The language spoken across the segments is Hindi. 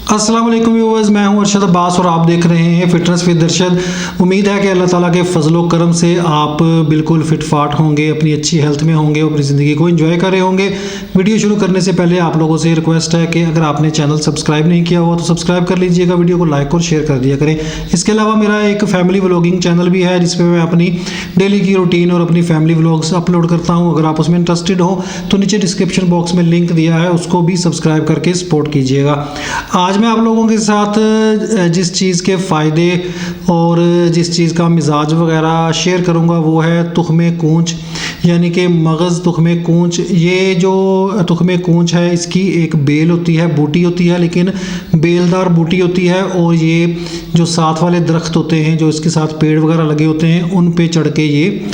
अस्सलाम वालेकुम व्यूअर्स, मैं हूं अरशद अब्बास और आप देख रहे हैं फिटनेस विद अरशद। उम्मीद है कि अल्लाह ताला के फजलो करम से आप बिल्कुल फिट फाट होंगे, अपनी अच्छी हेल्थ में होंगे और अपनी ज़िंदगी को एंजॉय कर रहे होंगे। वीडियो शुरू करने से पहले आप लोगों से रिक्वेस्ट है कि अगर आपने चैनल सब्सक्राइब नहीं किया हुआ तो सब्सक्राइब कर लीजिएगा, वीडियो को लाइक और शेयर कर दिया करें। इसके अलावा मेरा एक फैमिली व्लॉगिंग चैनल भी है जिसमें मैं अपनी डेली की रूटीन और अपनी फैमिली व्लॉग्स अपलोड करता हूँ। अगर आप उसमें इंटरेस्टेड हो तो नीचे डिस्क्रिप्शन बॉक्स में लिंक दिया है, उसको भी सब्सक्राइब करके सपोर्ट कीजिएगा। आज मैं आप लोगों के साथ जिस चीज़ के फ़ायदे और जिस चीज़ का मिजाज वगैरह शेयर करूंगा वो है तुख्मे कूंच, यानी कि मगज़ तुख्मे कूंच। ये जो तुख्मे कूंच है इसकी एक बेल होती है, बूटी होती है, लेकिन बेलदार बूटी होती है और ये जो साथ वाले दरख्त होते हैं, जो इसके साथ पेड़ वगैरह लगे होते हैं, उन पे चढ़ के ये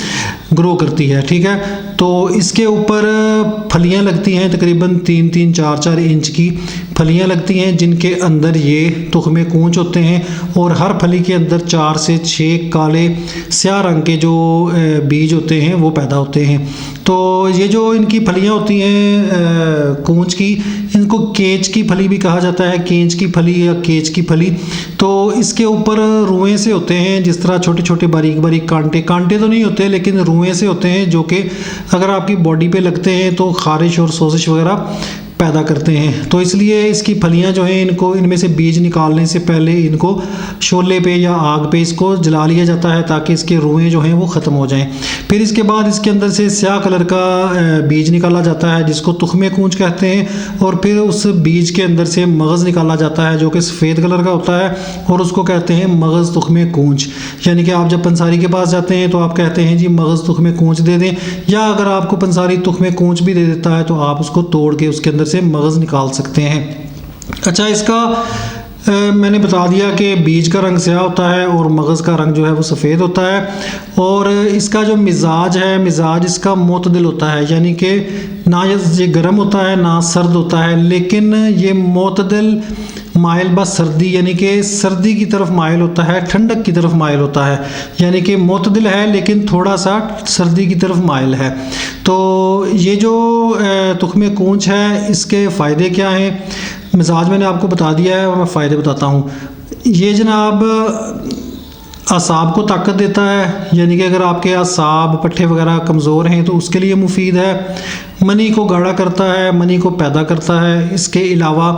ग्रो करती है। ठीक है, तो इसके ऊपर फलियां लगती हैं, तकरीबन 3-3, 4-4 इंच की फलियां लगती हैं जिनके अंदर ये तुख्मे कूंच होते हैं और हर फली के अंदर 4 से 6 काले स्याह रंग के जो बीज होते हैं वो पैदा होते हैं। तो ये जो इनकी फलियां होती हैं कूंच की, इनको केच की फली भी कहा जाता है, केंच की फली या केच की फली। तो इसके ऊपर रुएं से होते हैं, जिस तरह छोटे छोटे बारीक बारीक कांटे तो नहीं होते लेकिन रुएं से होते हैं, जो कि अगर आपकी बॉडी पे लगते हैं तो खारिश और सोजिश वगैरह पैदा करते हैं। तो इसलिए इसकी फलियां जो हैं, इनको इनमें से बीज निकालने से पहले इनको शोले पे या आग पे इसको जला लिया जाता है ताकि इसके रुएं जो हैं वो ख़त्म हो जाएं। फिर इसके बाद इसके अंदर से स्याह कलर का बीज निकाला जाता है जिसको तुख्मे कूंच कहते हैं, और फिर उस बीज के अंदर से मगज़ निकाला जाता है जो कि सफ़ेद कलर का होता है और उसको कहते हैं मगज़ तुख्मे कूंच। यानी कि आप जब पंसारी के पास जाते हैं तो आप कहते हैं जी मगज़ तुख्मे कूंच दे दें, या अगर आपको पंसारी तुख्मे कूंच भी दे देता है तो आप उसको तोड़ के उसके अंदर से मगज़ निकाल सकते हैं। अच्छा, इसका मैंने बता दिया कि बीज का रंग स्याह होता है और मगज़ का रंग जो है वो सफ़ेद होता है, और इसका जो मिजाज है, मिजाज इसका मोतदिल होता है, यानी कि ना ये गर्म होता है ना सर्द होता है, लेकिन ये मोतदिल माइल बस सर्दी, यानी कि सर्दी की तरफ माइल होता है, ठंडक की तरफ माइल होता है। यानी कि मोतदिल है लेकिन थोड़ा सा सर्दी की तरफ माइल है। तो ये जो तुख्मे कूंच है इसके फ़ायदे क्या हैं, मिजाज मैंने आपको बता दिया है और मैं फ़ायदे बताता हूँ। ये जनाब असाब को ताकत देता है, यानी कि अगर आपके असाब पट्ठे वगैरह कमज़ोर हैं तो उसके लिए मुफीद है। मनी को गाढ़ा करता है, मनी को पैदा करता है। इसके अलावा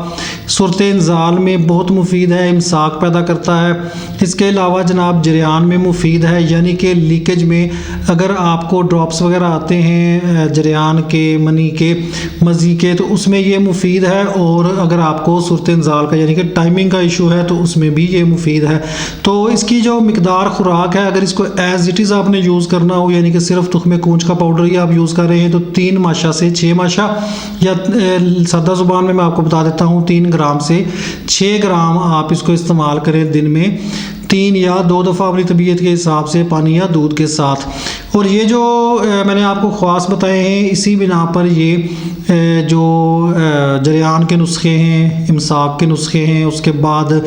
सूरत इंजाल में बहुत मुफीद है, इमसाक पैदा करता है। इसके अलावा जनाब जरियान में मुफीद है, यानी कि लीकेज में अगर आपको ड्रॉप्स वगैरह आते हैं जरियान के, मनी के, मज़ी के, तो उसमें ये मुफीद है। और अगर आपको सूरत इंजाल का यानी कि टाइमिंग का इशू है तो उसमें भी ये मुफीद है। तो इसकी जो मिकदार खुराक है, अगर इसको एज़ इट इज़ आपने यूज़ करना हो, यानी कि सिर्फ तुख्मे कूंच का पाउडर ही आप यूज़ कर रहे हैं, तो 3 माशा से 6 माशा, या सादा ज़ुबान में मैं आपको बता देता हूँ 3 ग्राम से 6 ग्राम आप इसको इस्तेमाल करें दिन में 3 या 2 दफ़ा अपनी तबीयत के हिसाब से, पानी या दूध के साथ। और ये जो मैंने आपको ख़वास बताए हैं, इसी बिना पर ये जो जरियान के नुस्खे हैं, इमसाक के नुस्खे हैं, उसके बाद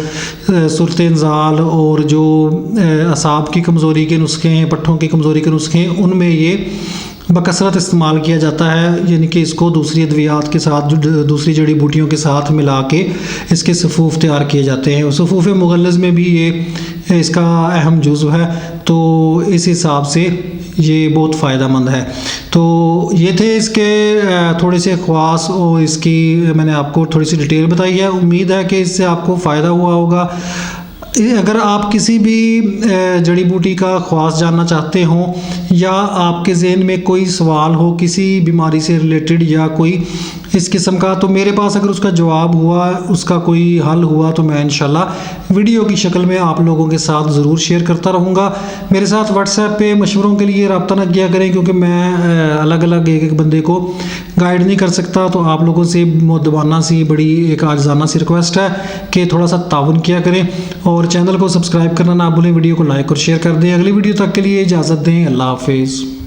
सूरत इंजाल और जो असाब की कमज़ोरी के नुस्खे हैं, पट्ठों की कमज़ोरी के नुस्खे हैं, उनमें ये बकसरत इस्तेमाल किया जाता है। यानी कि इसको दूसरी अद्वियात के साथ, दूसरी जड़ी बूटियों के साथ मिला के इसके सफ़ूफ़ तैयार किए जाते हैं। सफ़ूफ़ मुग़ल्लज़ में भी ये इसका अहम जुज़्व है, तो इस हिसाब से ये बहुत फ़ायदेमंद है। तो ये थे इसके थोड़े से ख़वास और इसकी मैंने आपको थोड़ी सी डिटेल बताई है। उम्मीद है कि इससे आपको फ़ायदा हुआ होगा। अगर आप किसी भी जड़ी बूटी का ख़वास जानना चाहते हों या आपके ज़हन में कोई सवाल हो किसी बीमारी से रिलेटेड या कोई इस किस्म का, तो मेरे पास अगर उसका जवाब हुआ, उसका कोई हल हुआ, तो मैं इंशाल्लाह वीडियो की शक्ल में आप लोगों के साथ ज़रूर शेयर करता रहूँगा। मेरे साथ व्हाट्सएप पे मशवरों के लिए रब्ता ना किया करें, क्योंकि मैं अलग अलग एक बंदे को गाइड नहीं कर सकता। तो आप लोगों से मुद्दबाना सी, बड़ी एक आज़ाना सी रिक्वेस्ट है कि थोड़ा सा ताउन किया करें और चैनल को सब्सक्राइब करना ना भूलें, वीडियो को लाइक और शेयर कर दें। अगली वीडियो तक के लिए इजाज़त दें, अल्लाह हाफिज़।